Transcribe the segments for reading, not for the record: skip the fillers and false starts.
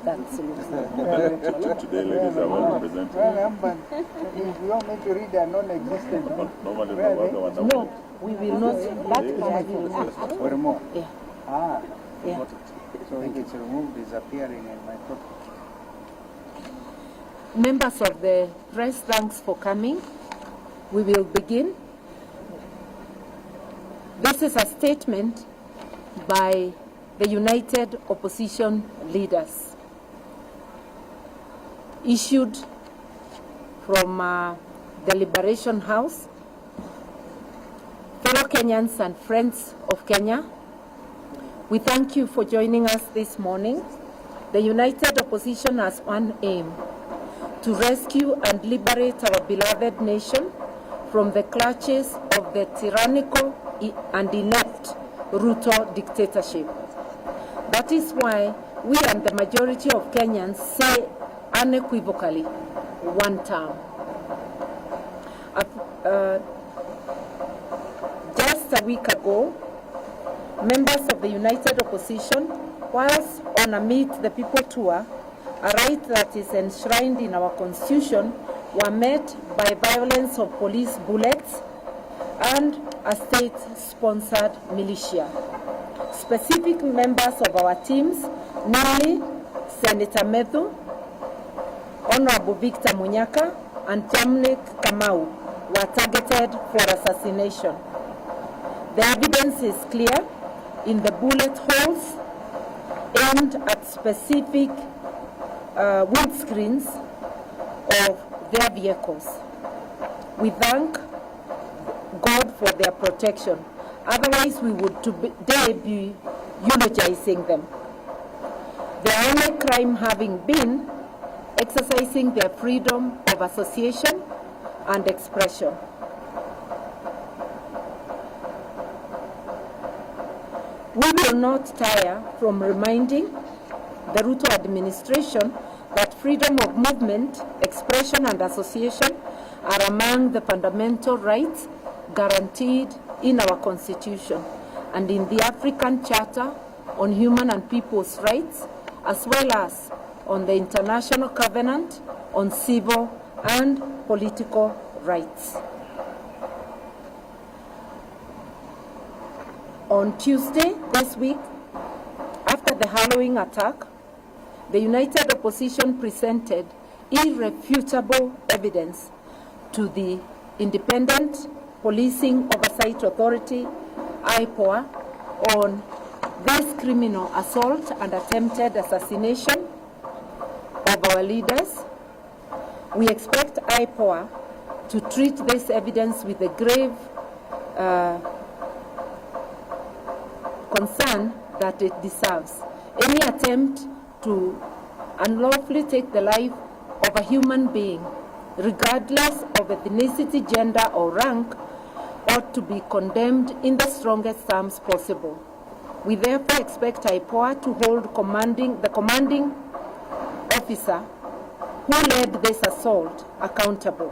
That's it. Today, ladies, I want to present. You want me to read a non-existent book? No, we will not. That part we will not. Or more? Yeah. Ah. Yeah. So if it's removed, it's appearing in my book. Members of the press, thanks for coming. We will begin. This is a statement by the United Opposition Leaders, issued from the Liberation House. Fellow Kenyans and friends of Kenya, we thank you for joining us this morning. The United Opposition has one aim: to rescue and liberate our beloved nation from the clutches of the tyrannical and inept Ruto dictatorship. That is why we and the majority of Kenyans say unequivocally, one term. Just a week ago, members of the United Opposition, whilst on a Meet the People tour, a right that is enshrined in our constitution, were met by violence of police bullets and a state-sponsored militia. Specific members of our teams, namely Senator Methu, Honorable Victor Munyaka, and Jamnik Kamau, were targeted for assassination. The evidence is clear in the bullet holes aimed at specific windscreens of their vehicles. We thank God for their protection. Otherwise, we would today be eulogizing them. Their only crime having been exercising their freedom of association and expression. We will not tire from reminding the Ruto administration that freedom of movement, expression, and association are among the fundamental rights guaranteed in our Constitution and in the African Charter on Human and People's Rights, as well as on the International Covenant on Civil and Political Rights. On Tuesday this week, after the Halloween attack, the United Opposition presented irrefutable evidence to the Independent Policing Oversight Authority, IPOA, on this criminal assault and attempted assassination of our leaders. We expect IPOA to treat this evidence with a grave concern that it deserves. Any attempt to unlawfully take the life of a human being, regardless of ethnicity, gender, or rank, ought to be condemned in the strongest terms possible. We therefore expect IPOA to hold the commanding officer who led this assault accountable.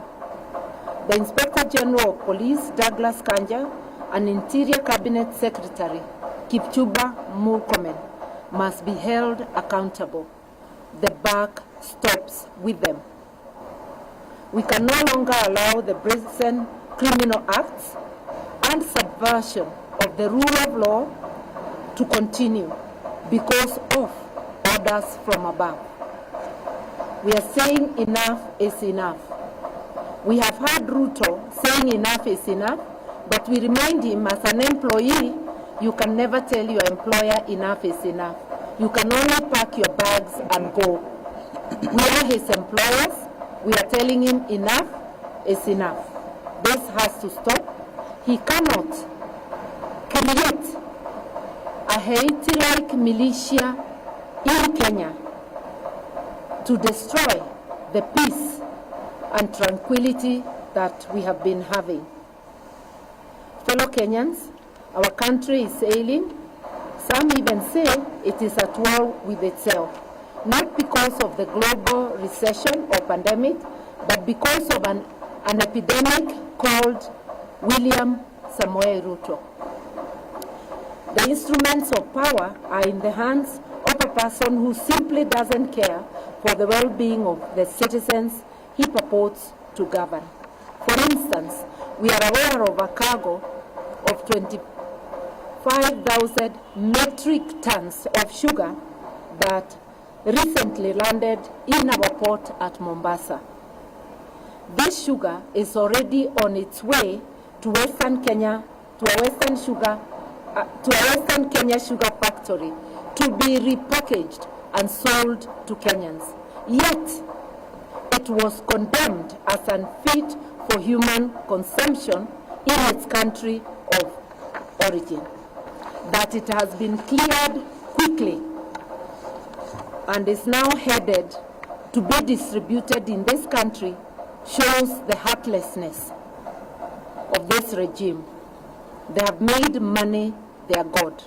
The Inspector General of Police, Douglas Kanja, and Interior Cabinet Secretary, Kipchumba Murkomen, must be held accountable. The buck stops with them. We can no longer allow the brazen criminal acts and subversion of the rule of law to continue because of orders from above. We are saying enough is enough. We have heard Ruto saying enough is enough, but we remind him as an employee, you can never tell your employer enough is enough. You can only pack your bags and go. We are his employers. We are telling him enough is enough. This has to stop. He cannot create a Haiti-like militia in Kenya to destroy the peace and tranquility that we have been having. Fellow Kenyans, our country is ailing. Some even say it is at war with itself, not because of the global recession or pandemic, but because of an epidemic called William Samoei Ruto. The instruments of power are in the hands of a person who simply doesn't care for the well-being of the citizens he purports to govern. For instance, we are aware of a cargo of 25,000 metric tons of sugar that recently landed in our port at Mombasa. This sugar is already on its way to Western Kenya, to a Western Kenya sugar factory to be repackaged and sold to Kenyans. Yet, it was condemned as unfit for human consumption in its country of origin. That it has been cleared quickly and is now headed to be distributed in this country shows the heartlessness of this regime. They have made money their god.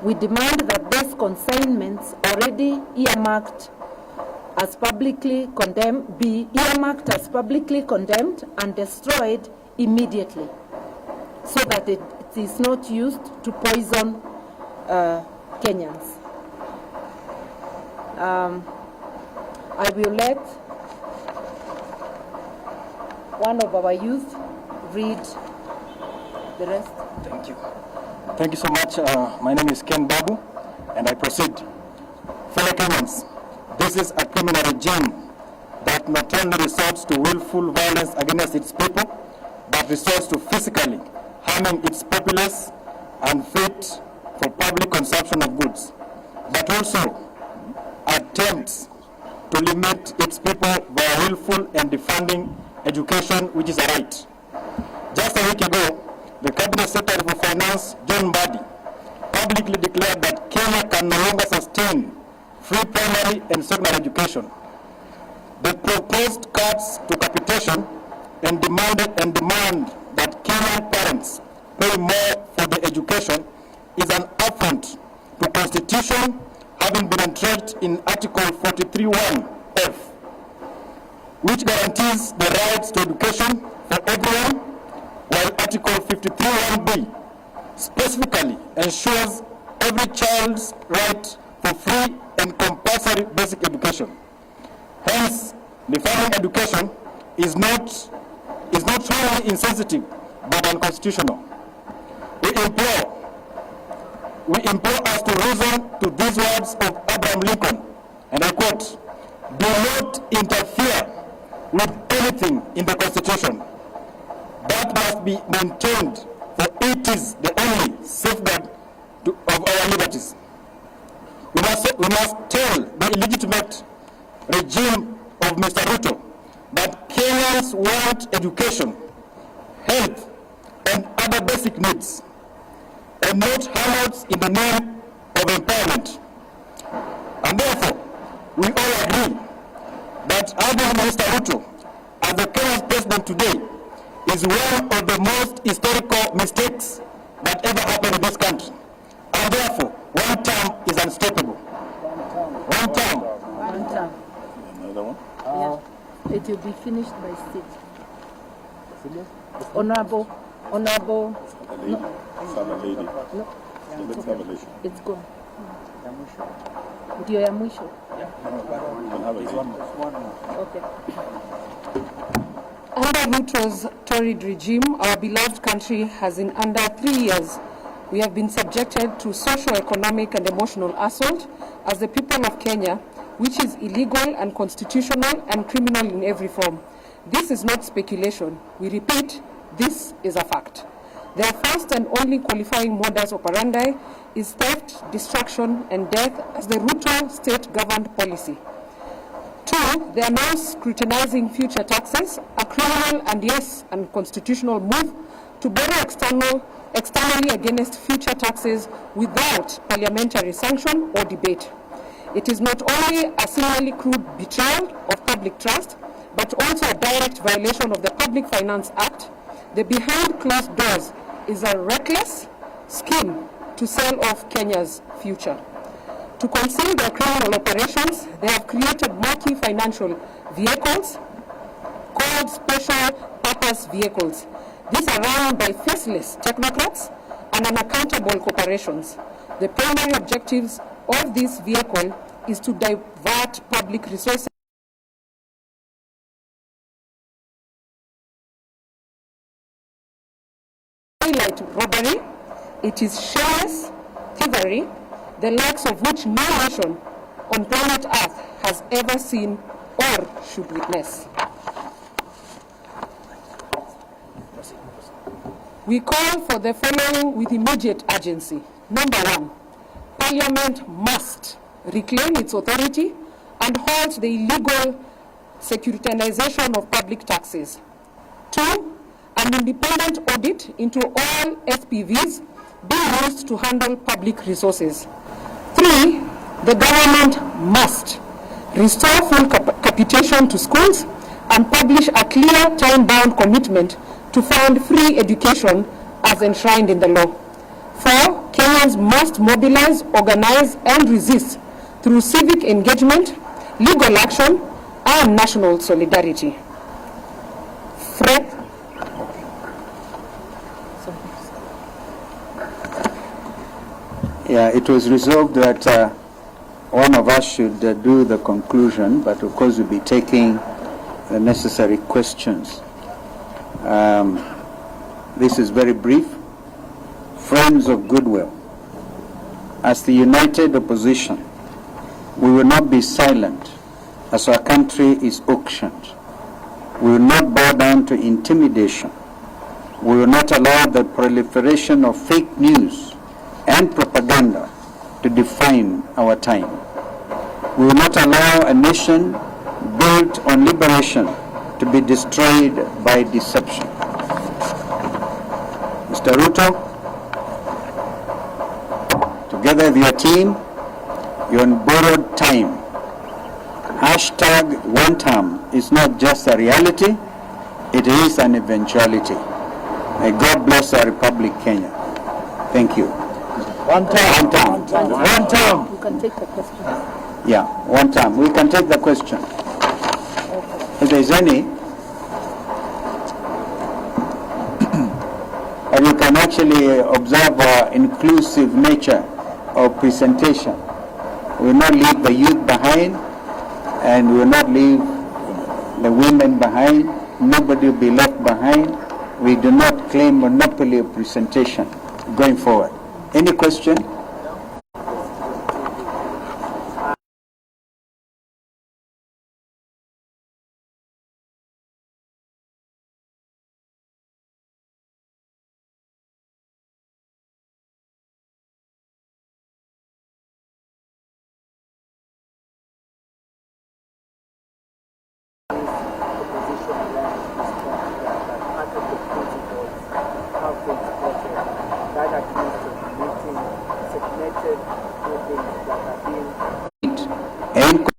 We demand that these consignments already earmarked as publicly condemned be earmarked as publicly condemned and destroyed immediately, so that it is not used to poison Kenyans. I will let one of our youth read the rest. Thank you. Thank you so much. My name is Ken Babu, and I proceed. Fellow Kenyans, this is a criminal regime that not only resorts to willful violence against its people, but resorts to physically harming its populace unfit for public consumption of goods, but also attempts to limit its people by willful and defunding education, which is a right. Just a week ago, the Cabinet Secretary for Finance, John Mbadi, publicly declared that Kenya can no longer sustain free primary and secondary education. The proposed cuts to capitation and demand that Kenyan parents pay more for the education is an affront to Constitution, having been entrenched in Article 43(1)(f), which guarantees the rights to education for everyone, while Article 53(1)(b) specifically ensures every child's right for free and compulsory basic education. Hence, defunding education is not only insensitive but unconstitutional. We implore us to reason to these words of Abraham Lincoln, and I quote, "Do not interfere with anything in the Constitution. That must be maintained, for it is the only safeguard of our liberties." We must tell the illegitimate regime of Mr. Ruto that Kenyans want education, health, and other basic needs, and not handouts in the name of empowerment. And therefore, we all agree that having Mr. Ruto as the Kenyan president today is one of the most historical mistakes that ever happened in this country. And therefore, one term is unstoppable. One term. One term. Another one? Yeah. It will be finished by state. Honorable. A lady. Some lady. No. Let's have a lady. It's gone. Ndio ya mwisho. We can have a lady. Okay. Under Ruto's torrid regime, our beloved country has in under 3 years, we have been subjected to socio-economic and emotional assault as the people of Kenya, which is illegal, unconstitutional, and criminal in every form. This is not speculation. We repeat, this is a fact. Their first and only qualifying modus operandi is theft, destruction, and death as the Ruto state-governed policy. 2, they are now scrutinizing future taxes, a criminal and yes, unconstitutional move to borrow externally against future taxes without parliamentary sanction or debate. It is not only a singularly crude betrayal of public trust, but also a direct violation of the Public Finance Act. The behind closed doors is a reckless scheme to sell off Kenya's future. To conceal their criminal operations, they have created murky financial vehicles called special purpose vehicles. These are run by faceless technocrats and unaccountable corporations. The primary objectives of this vehicle is to divert public resources highlight robbery, it is shameless thievery, the likes of which no nation on planet Earth has ever seen or should witness. We call for the following with immediate urgency. Number one, Parliament must reclaim its authority and halt the illegal securitization of public taxes. Two, an independent audit into all SPVs being used to handle public resources. Three, the government must restore full capitation to schools and publish a clear time-bound commitment to fund free education as enshrined in the law. Four, Kenyans must mobilize, organize, and resist through civic engagement, legal action, and national solidarity. Yeah, it was resolved that one of us should do the conclusion, but of course we'll be taking the necessary questions. This is very brief. Friends of goodwill, as the united opposition, we will not be silent as our country is auctioned. We will not bow down to intimidation. We will not allow the proliferation of fake news and propaganda to define our time. We will not allow a nation built on liberation to be destroyed by deception. Mr. Ruto, together with your team, you're on borrowed time. Hashtag one term is not just a reality, it is an eventuality. May God bless our Republic, Kenya. Thank you. One term. One term. One term. You can take the question. Yeah, one term. We can take the question. If there's any, and you can actually observe our inclusive nature of presentation. We will not leave the youth behind, and we will not leave the women behind. Nobody will be left behind. We do not claim monopoly of presentation going forward. Any question? And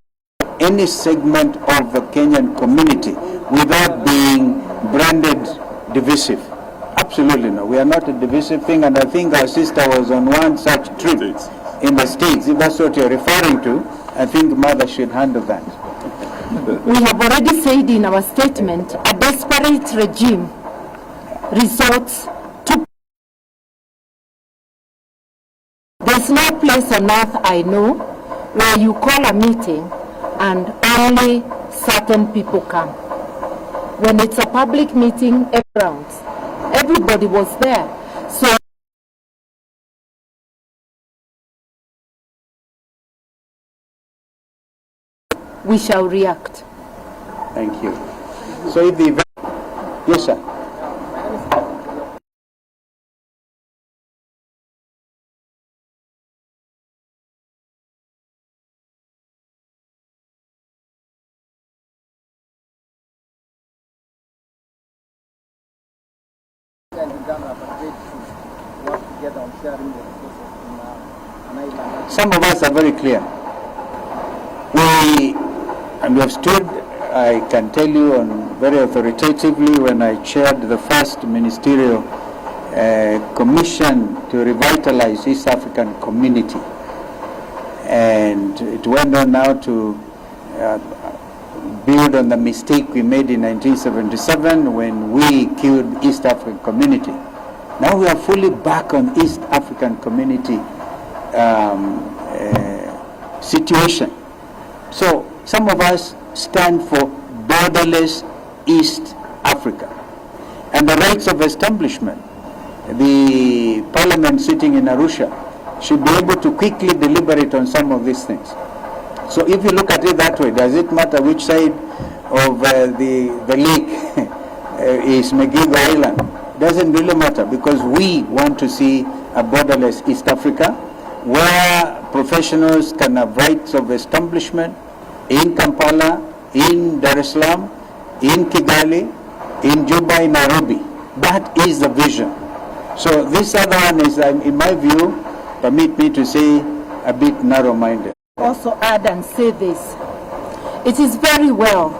any segment of the Kenyan community without being branded divisive. Absolutely no. We are not a divisive thing, and I think our sister was on one such trip in the States. If that's what you're referring to, I think Mother should handle that. We have already said in our statement, a desperate regime resorts to... There's no place on earth I know where you call a meeting and only certain people come. When it's a public meeting, everybody was there. So we shall react. Thank you. So if the event... Yes, sir. Some of us are very clear. We have stood, I can tell you very authoritatively, when I chaired the first ministerial commission to revitalize East African community. And it went on now to build on the mistake we made in 1977 when we killed East African community. Now we are fully back on East African community situation. So some of us stand for borderless East Africa and the rights of establishment. The parliament sitting in Arusha should be able to quickly deliberate on some of these things. So if you look at it that way, does it matter which side of the lake is Megigo Island? Doesn't really matter, because we want to see a borderless East Africa where professionals can have rights of establishment in Kampala, in Dar es Salaam, in Kigali, in Juba, in Nairobi. That is the vision. So this other one is, in my view, permit me to say, a bit narrow-minded. Also add and say this. It is very well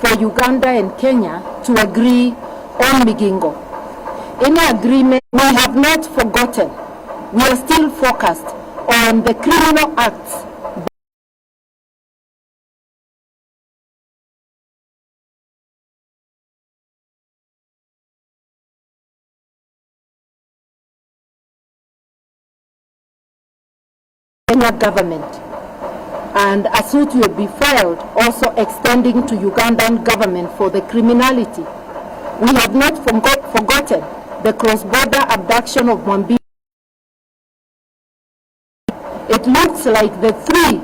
for Uganda and Kenya to agree on Migingo. Any agreement, we have not forgotten. We are still focused on the criminal acts Kenya government, and a suit will be filed also extending to Ugandan government for the criminality. We have not forgotten the cross-border abduction of Mwambi. It looks like the three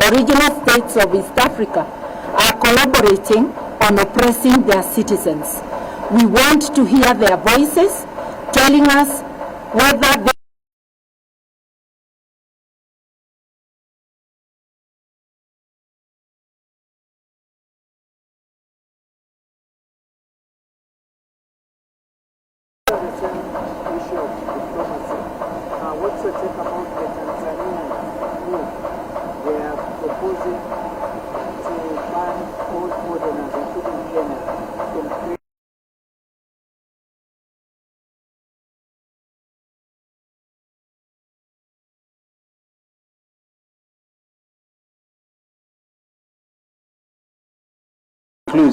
original states of East Africa are collaborating on oppressing their citizens. We want to hear their voices telling us whether they What's the take about the Tanzanian move? They are proposing to ban all foreigners, including Kenya, from creating.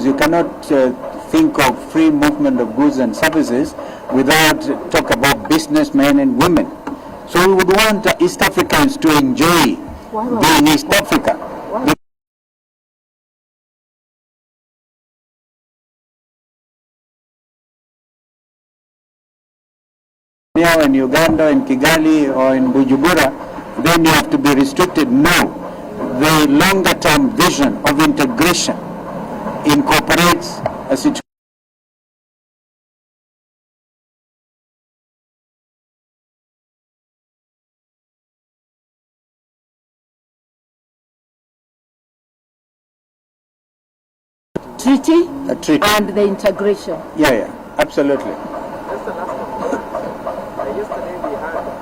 You cannot think of free movement of goods and services without talk about businessmen and women. So we would want East Africans to enjoy being East Africa. Now in Uganda, in Kigali, or in Bujumbura, then you have to be restricted. No, the longer-term vision of integration incorporates a situation. treaty, A treaty. and the integration. Yeah, absolutely. Just the last one. Yesterday we had the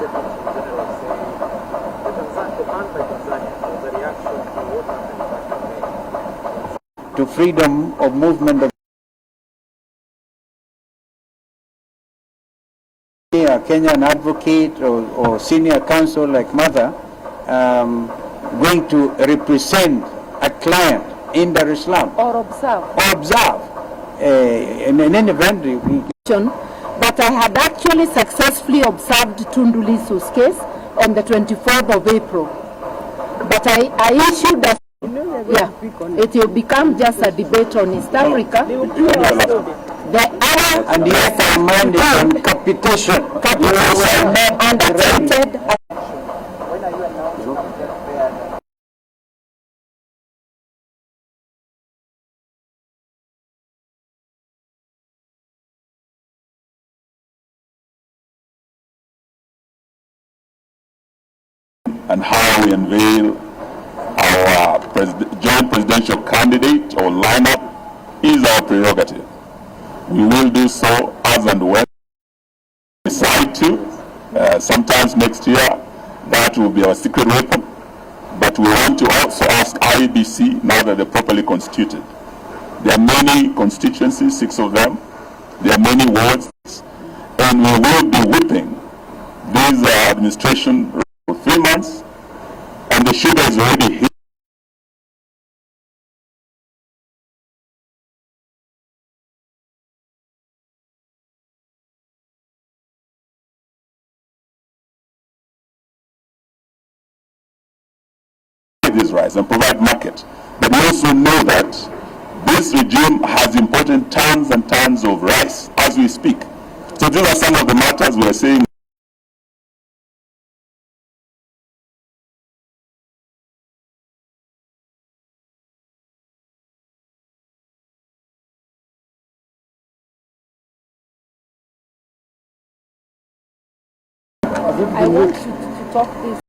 Secretary General say the ban by Tanzania was a reaction to what happened back in May. To freedom of movement of a Kenyan advocate or senior counsel like Mother going to represent a client in Dar es Salaam Or observe. in any event. But I had actually successfully observed Tundu Lissu's case on the 24th of April. But I issued a... Yeah, it will become just a debate on East Africa. The other... And the other mind is on capitation. And accepted... When are you announcing that and how we unveil our joint presidential candidate or lineup is our prerogative. We will do so as and when we decide to. Sometimes next year, that will be our secret weapon. But we want to also ask IEBC, now that they're properly constituted. There are many constituencies, 6 of them. There are many wards. And we will be whipping this administration for 3 months. And the sugar is already hit. buy this rice and provide market. But we also know that this regime has imported tons and tons of rice as we speak. So these are some of the matters we are saying. I want you to talk this.